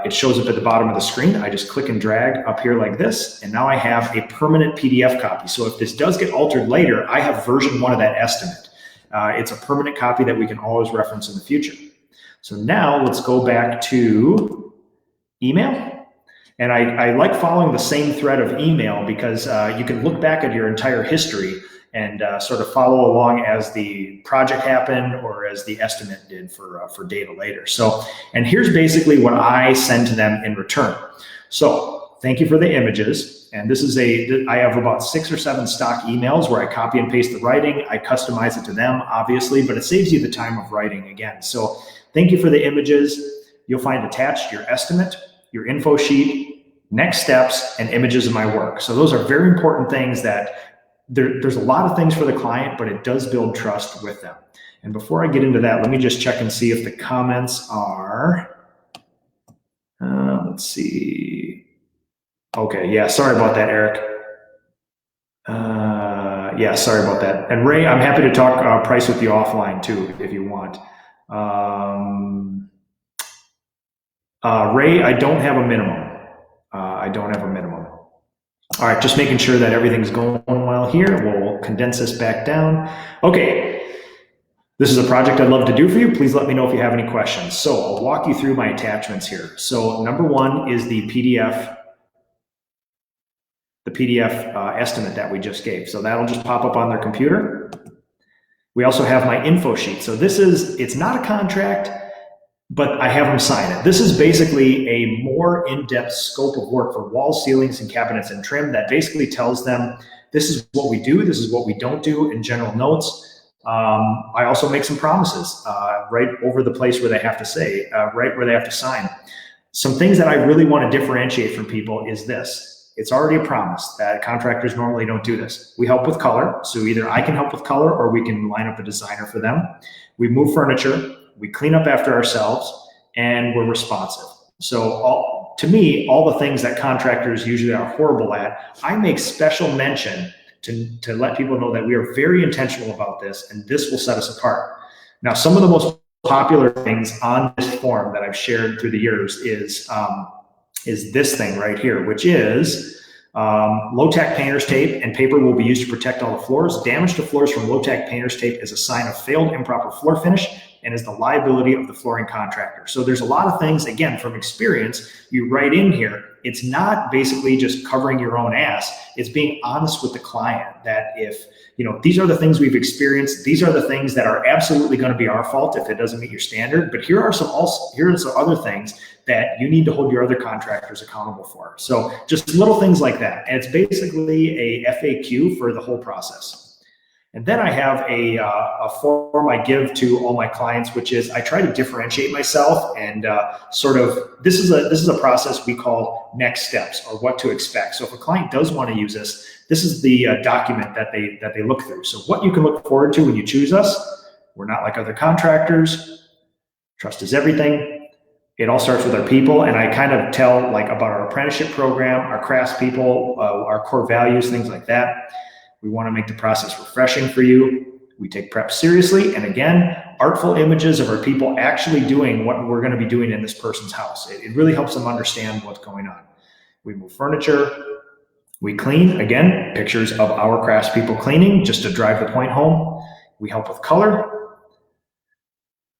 it shows up at the bottom of the screen. I just click and drag up here like this, and now I have a permanent PDF copy. So if this does get altered later, I have version 1 of that estimate. It's a permanent copy that we can always reference in the future. So now let's go back to email. And I like following the same thread of email because you can look back at your entire history and sort of follow along as the project happened or as the estimate did for data later. So, and here's basically what I send to them in return. So thank you for the images. And this is I have about 6 or 7 stock emails where I copy and paste the writing. I customize it to them, obviously, but it saves you the time of writing again. So thank you for the images. You'll find attached your estimate, your info sheet, next steps, and images of my work. So those are very important things that there's a lot of things for the client, but it does build trust with them. And before I get into that, let me just check and see if the comments are, let's see. Okay, yeah, sorry about that, Eric. Yeah, sorry about that. And Ray, I'm happy to talk price with you offline too, if you want. Ray, I don't have a minimum. I don't have a minimum. All right, just making sure that everything's going well here. We'll condense this back down. Okay, this is a project I'd love to do for you. Please let me know if you have any questions. So I'll walk you through my attachments here. So number 1 is the PDF estimate that we just gave. So that'll just pop up on their computer. We also have my info sheet. So it's not a contract. but I have them sign it. This is basically a more in-depth scope of work for walls, ceilings, and cabinets and trim that basically tells them this is what we do, this is what we don't do in general notes. I also make some promises right over the place where they have to say, right where they have to sign. Some things that I really want to differentiate from people is this. It's already a promise that contractors normally don't do this. We help with color. So either I can help with color or we can line up a designer for them. We move furniture. We clean up after ourselves, and we're responsive. So to me, all the things that contractors usually are horrible at, I make special mention to let people know that we are very intentional about this, and this will set us apart. Now, some of the most popular things on this form that I've shared through the years is this thing right here, which is low-tack painter's tape and paper will be used to protect all the floors. Damage to floors from low-tack painter's tape is a sign of failed improper floor finish and is the liability of the flooring contractor. So there's a lot of things, again, from experience, you write in here. It's not basically just covering your own ass. It's being honest with the client that if, these are the things we've experienced. These are the things that are absolutely going to be our fault if it doesn't meet your standard. But here are some other things that you need to hold your other contractors accountable for. So just little things like that. And it's basically a FAQ for the whole process. And then I have a form I give to all my clients, which is I try to differentiate myself and this is a process we call next steps or what to expect. So if a client does want to use this is the document that they look through. So what you can look forward to when you choose us. We're not like other contractors. Trust is everything. It all starts with our people, and I kind of tell about our apprenticeship program, our craftspeople, our core values, things like that. We want to make the process refreshing for you. We take prep seriously. And again, artful images of our people actually doing what we're going to be doing in this person's house. It really helps them understand what's going on. We move furniture. We clean. Again, pictures of our craftspeople cleaning just to drive the point home. We help with color.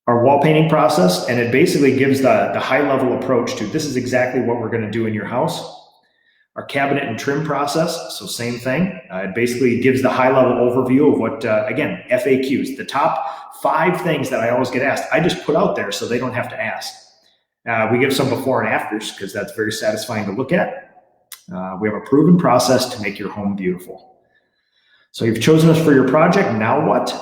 Our wall painting process, and it basically gives the high-level approach to this is exactly what we're going to do in your house. Our cabinet and trim process, so same thing. It basically gives the high-level overview of what, again, FAQs, the top 5 things that I always get asked. I just put out there so they don't have to ask. We give some before and afters because that's very satisfying to look at. We have a proven process to make your home beautiful. So you've chosen us for your project, now what?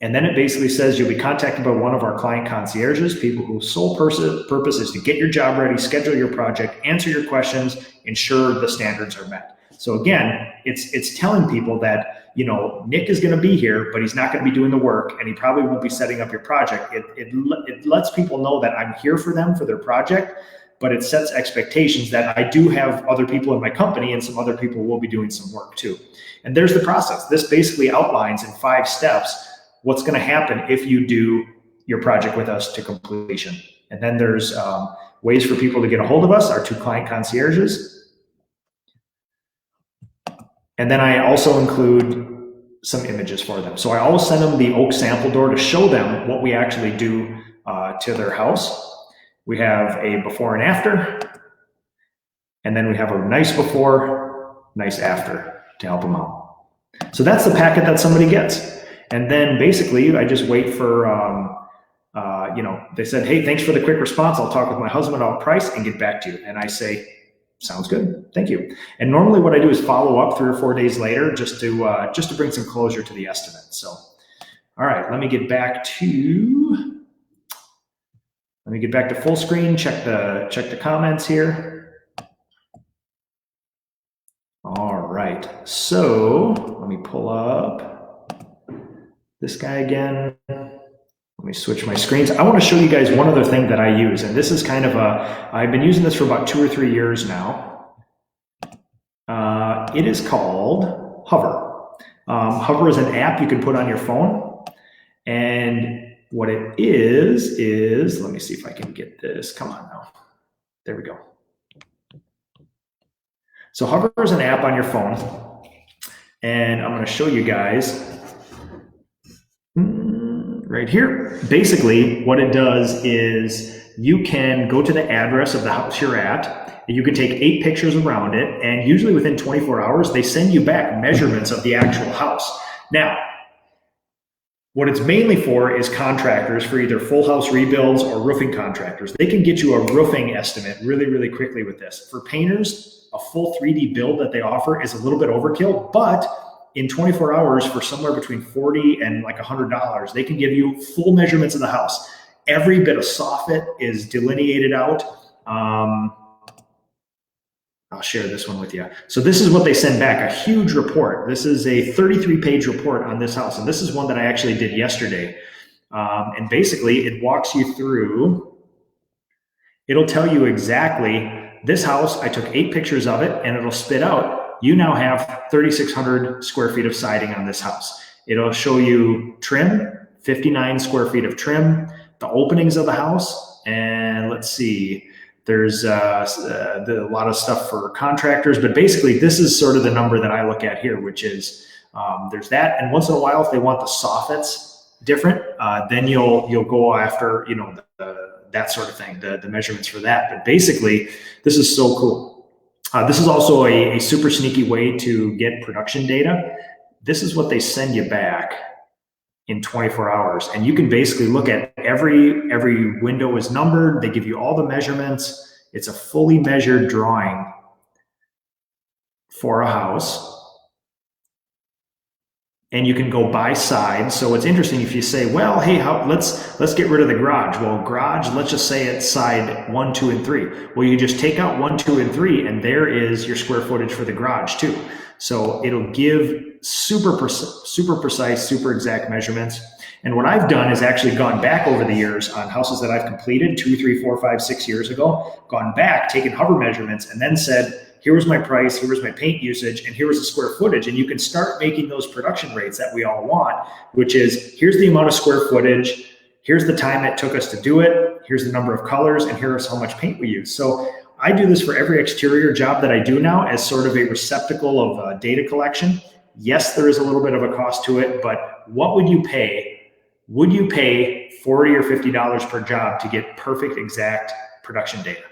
And then it basically says you'll be contacted by one of our client concierges, people whose sole purpose is to get your job ready, schedule your project, answer your questions, ensure the standards are met. So again, it's telling people that, Nick is going to be here, but he's not going to be doing the work, and he probably won't be setting up your project. It lets people know that I'm here for them for their project, but it sets expectations that I do have other people in my company and some other people will be doing some work too. And there's the process. This basically outlines in 5 steps what's going to happen if you do your project with us to completion. And then there's ways for people to get a hold of us, our 2 client concierges. And then I also include some images for them. So I always send them the oak sample door to show them what we actually do to their house. We have a before and after, and then we have a nice before, nice after to help them out. So that's the packet that somebody gets. And then basically I just wait for, they said, hey, thanks for the quick response. I'll talk with my husband about price and get back to you. And I say, sounds good. Thank you. And normally what I do is follow up 3 or 4 days later just to bring some closure to the estimate. So, all right, let me get back to full screen, check the comments here. All right. So let me pull up this guy again. Let me switch my screens. I want to show you guys one other thing that I use, and this is kind of I've been using this for about 2 or 3 years now. It is called Hover. Hover is an app you can put on your phone, and what it is, let me see if I can get this. Come on now. There we go. So Hover is an app on your phone, and I'm going to show you guys right here. Basically, what it does is you can go to the address of the house you're at, and you can take 8 pictures around it, and usually within 24 hours, they send you back measurements of the actual house. Now, What it's mainly for is contractors for either full house rebuilds or roofing contractors. They can get you a roofing estimate really, really quickly with this. For painters, a full 3D build that they offer is a little bit overkill, but in 24 hours for somewhere between $40 and like $100, they can give you full measurements of the house. Every bit of soffit is delineated out. I'll share this one with you. So this is what they send back, a huge report. This is a 33-page report on this house. And this is one that I actually did yesterday. And basically it walks you through, it'll tell you exactly this house, I took 8 pictures of it, and it'll spit out, you now have 3,600 square feet of siding on this house. It'll show you trim, 59 square feet of trim, the openings of the house, and let's see, there's a lot of stuff for contractors, but basically this is sort of the number that I look at here, which is there's that. And once in a while, if they want the soffits different, then you'll go after, you know, that sort of thing, the measurements for that. But basically, this is so cool. This is also a super sneaky way to get production data. This is what they send you back in 24 hours. And you can basically look at every window is numbered. They give you all the measurements. It's a fully measured drawing for a house. And you can go by side. So it's interesting if you say, well, hey, let's get rid of the garage. Well, garage, let's just say it's side 1, 2, and 3. Well, you just take out 1, 2, and 3, and there is your square footage for the garage too. So it'll give super precise, super exact measurements. And what I've done is actually gone back over the years on houses that I've completed 2, 3, 4, 5, 6 years ago, gone back, taken hover measurements, and then said, here was my price, here was my paint usage, and here was the square footage. And you can start making those production rates that we all want, which is, here's the amount of square footage, here's the time it took us to do it, here's the number of colors, and here's how much paint we use. So I do this for every exterior job that I do now as sort of a receptacle of data collection. Yes, there is a little bit of a cost to it, but what would you pay? Would you pay $40 or $50 per job to get perfect, exact production data?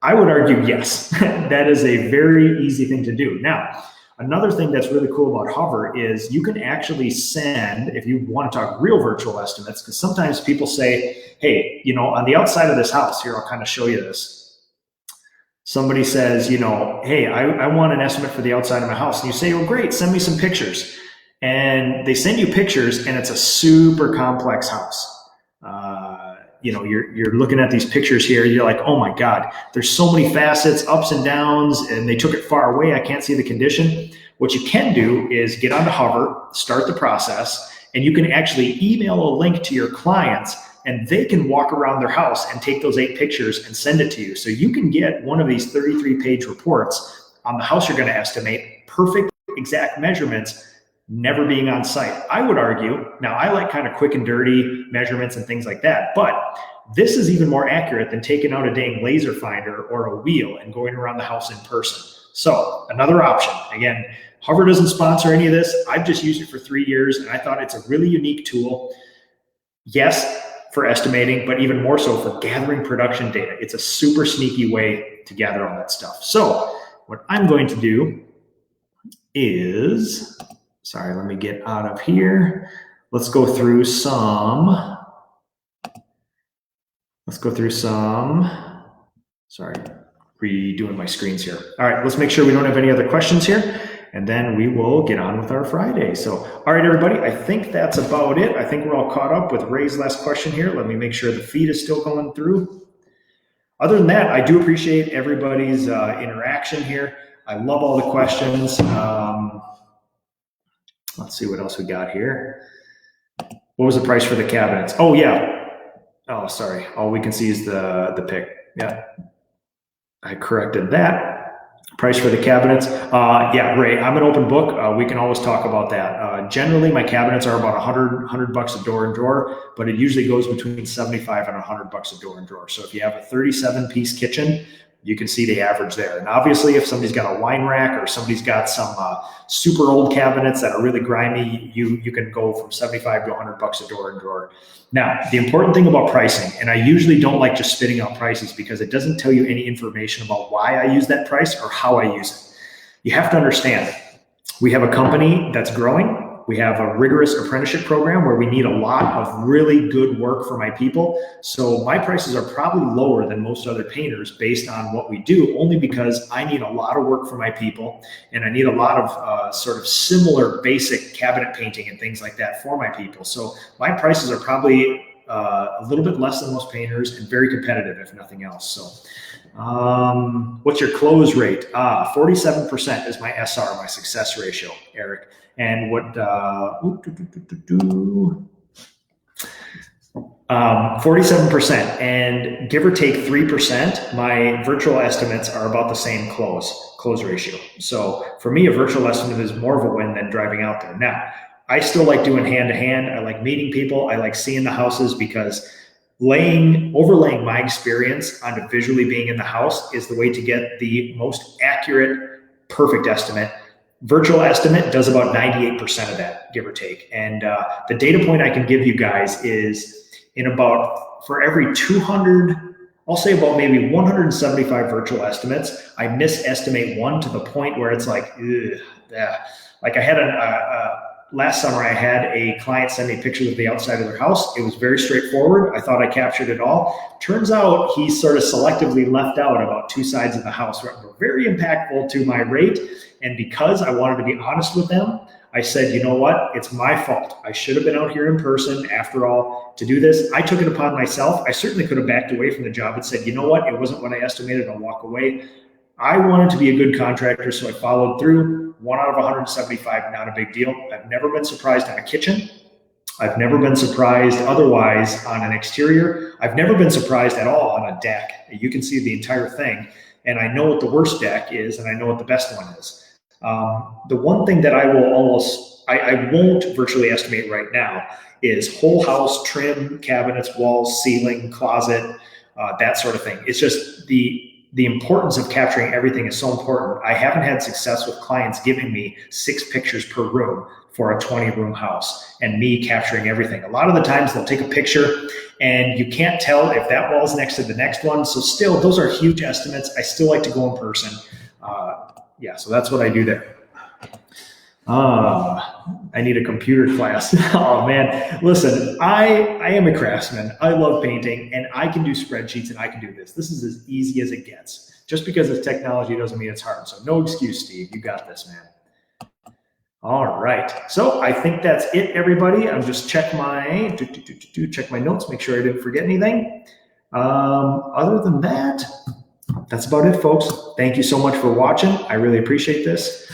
I would argue yes. That is a very easy thing to do. Now, another thing that's really cool about Hover is you can actually send, if you want to talk real virtual estimates, because sometimes people say, hey, you know, on the outside of this house, here, I'll kind of show you this. Somebody says, you know, hey, I want an estimate for the outside of my house. And you say, oh, great, send me some pictures. And they send you pictures, and it's a super complex house. You know, you're looking at these pictures here, you're like, oh my God, there's so many facets, ups and downs, and they took it far away. I can't see the condition. What you can do is get onto Hover, start the process, and you can actually email a link to your clients, and they can walk around their house and take those 8 pictures and send it to you. So you can get one of these 33-page reports on the house you're going to estimate, perfect, exact measurements, never being on site. I would argue, now I like kind of quick and dirty measurements and things like that, but this is even more accurate than taking out a dang laser finder or a wheel and going around the house in person. So another option. Again, Hover doesn't sponsor any of this. I've just used it for 3 years, and I thought it's a really unique tool. Yes, for estimating, but even more so for gathering production data. It's a super sneaky way to gather all that stuff. So what I'm going to do is, sorry, let me get out of here. Let's go through some, sorry, redoing my screens here. All right, let's make sure we don't have any other questions here, and then we will get on with our Friday. So, all right, everybody, I think that's about it. I think we're all caught up with Ray's last question here. Let me make sure the feed is still going through. Other than that, I do appreciate everybody's interaction here. I love all the questions. Let's see what else we got here. What was the price for the cabinets? Oh, yeah. Oh, sorry. All we can see is the pic. Yeah. I corrected that. Price for the cabinets. Yeah, Ray, I'm an open book. We can always talk about that. Generally, my cabinets are about $100 a door and drawer, but it usually goes between 75 and $100 a door and drawer. So if you have a 37-piece kitchen, you can see the average there. And obviously, if somebody's got a wine rack or somebody's got some super old cabinets that are really grimy, you can go from 75 to $100 a door and drawer. Now, the important thing about pricing, and I usually don't like just spitting out prices because it doesn't tell you any information about why I use that price or how I use it. You have to understand, we have a company that's growing. We have a rigorous apprenticeship program where we need a lot of really good work for my people. So my prices are probably lower than most other painters based on what we do, only because I need a lot of work for my people, and I need a lot of sort of similar basic cabinet painting and things like that for my people. So my prices are probably a little bit less than most painters and very competitive, if nothing else. So what's your close rate? 47% is my SR, my success ratio, Eric. And what, 47%, and give or take 3%, my virtual estimates are about the same close ratio. So for me, a virtual estimate is more of a win than driving out there. Now, I still like doing hand-to-hand. I like meeting people. I like seeing the houses, because overlaying my experience onto visually being in the house is the way to get the most accurate, perfect estimate. Virtual estimate does about 98% of that, give or take. And the data point I can give you guys is for every 200, I'll say about maybe 175 virtual estimates, I misestimate one to the point where it's like, ugh, yeah. Like I had last summer, I had a client send me pictures of the outside of their house. It was very straightforward. I thought I captured it all. Turns out he sort of selectively left out about 2 sides of the house that were very impactful to my rate. And because I wanted to be honest with them, I said, you know what? It's my fault. I should have been out here in person after all to do this. I took it upon myself. I certainly could have backed away from the job and said, you know what? It wasn't what I estimated. I'll walk away. I wanted to be a good contractor, so I followed through. 1 out of 175, not a big deal. I've never been surprised on a kitchen. I've never been surprised otherwise on an exterior. I've never been surprised at all on a deck. You can see the entire thing, and I know what the worst deck is, and I know what the best one is. The one thing that I won't virtually estimate right now is whole house trim, cabinets, walls, ceiling, closet, that sort of thing. It's just the importance of capturing everything is so important. I haven't had success with clients giving me 6 pictures per room for a 20-room house and me capturing everything. A lot of the times they'll take a picture and you can't tell if that wall is next to the next one. So still, those are huge estimates. I still like to go in person. Yeah, so that's what I do there. I need a computer class. Oh man, listen, I am a craftsman. I love painting, and I can do spreadsheets, and I can do this. This is as easy as it gets. Just because it's technology doesn't mean it's hard. So no excuse, Steve. You got this, man. All right. So I think that's it, everybody. I'm just check my notes, make sure I didn't forget anything. Other than that, that's about it, folks. Thank you so much for watching. I really appreciate this.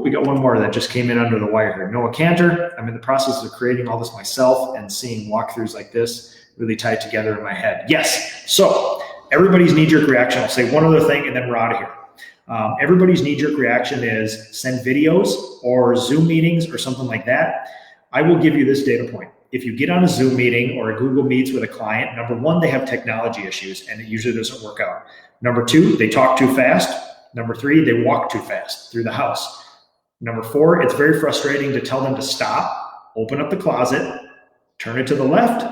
We got one more that just came in under the wire here. Noah Cantor. I'm in the process of creating all this myself, and seeing walkthroughs like this really tie it together in my head. Yes. So everybody's knee-jerk reaction. I'll say one other thing, and then we're out of here. Everybody's knee-jerk reaction is send videos or Zoom meetings or something like that. I will give you this data point. If you get on a Zoom meeting or a Google Meets with a client, number one, they have technology issues, and it usually doesn't work out. Number two, they talk too fast. Number three, they walk too fast through the house. Number four, it's very frustrating to tell them to stop, open up the closet, turn it to the left,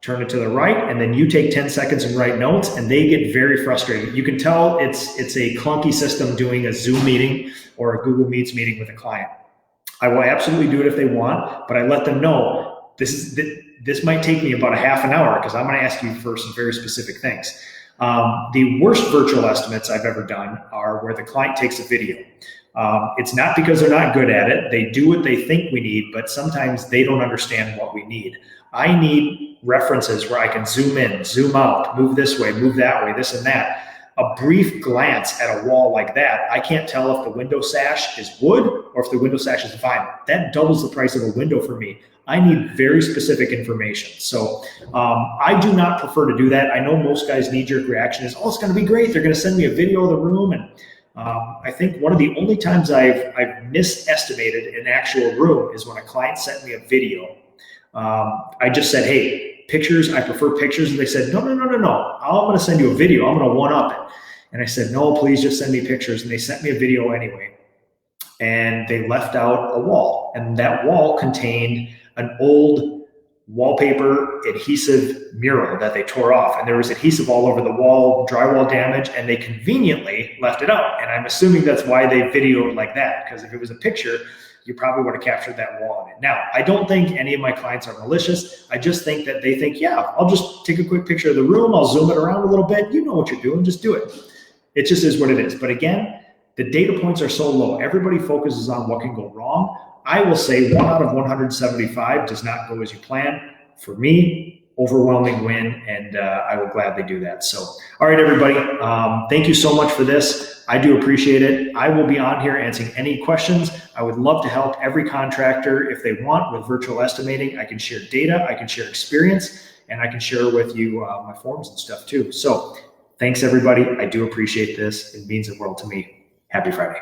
turn it to the right, and then you take 10 seconds and write notes, and they get very frustrated. You can tell it's a clunky system doing a Zoom meeting or a Google Meets meeting with a client. I will absolutely do it if they want, but I let them know this might take me about a half an hour because I'm going to ask you for some very specific things. The worst virtual estimates I've ever done are where the client takes a video. It's not because they're not good at it. They do what they think we need, but sometimes they don't understand what we need. I need references where I can zoom in, zoom out, move this way, move that way, this and that. A brief glance at a wall like that, I can't tell if the window sash is wood or if the window sash is vinyl. That doubles the price of a window for me. I need very specific information. So I do not prefer to do that. I know most guys' knee-jerk reaction is, oh, it's going to be great. They're going to send me a video of the room. And I think one of the only times I've misestimated an actual room is when a client sent me a video. I just said, hey, pictures, I prefer pictures. And they said, no. I'm going to send you a video. I'm going to one-up it. And I said, no, please just send me pictures. And they sent me a video anyway. And they left out a wall. And that wall contained an old wallpaper adhesive mural that they tore off, and there was adhesive all over the wall, drywall damage, and they conveniently left it out. And I'm assuming that's why they videoed like that, because if it was a picture, you probably would have captured that wall in it. Now, I don't think any of my clients are malicious. I just think that they think, yeah, I'll just take a quick picture of the room, I'll zoom it around a little bit, you know what you're doing, just do it. It just is what it is. But again, the data points are so low. Everybody focuses on what can go wrong. I will say 1 out of 175 does not go as you plan. For me, overwhelming win, and I will gladly do that. So, all right, everybody, thank you so much for this. I do appreciate it. I will be on here answering any questions. I would love to help every contractor if they want with virtual estimating. I can share data, I can share experience, and I can share with you my forms and stuff too. So thanks, everybody. I do appreciate this. It means the world to me. Happy Friday.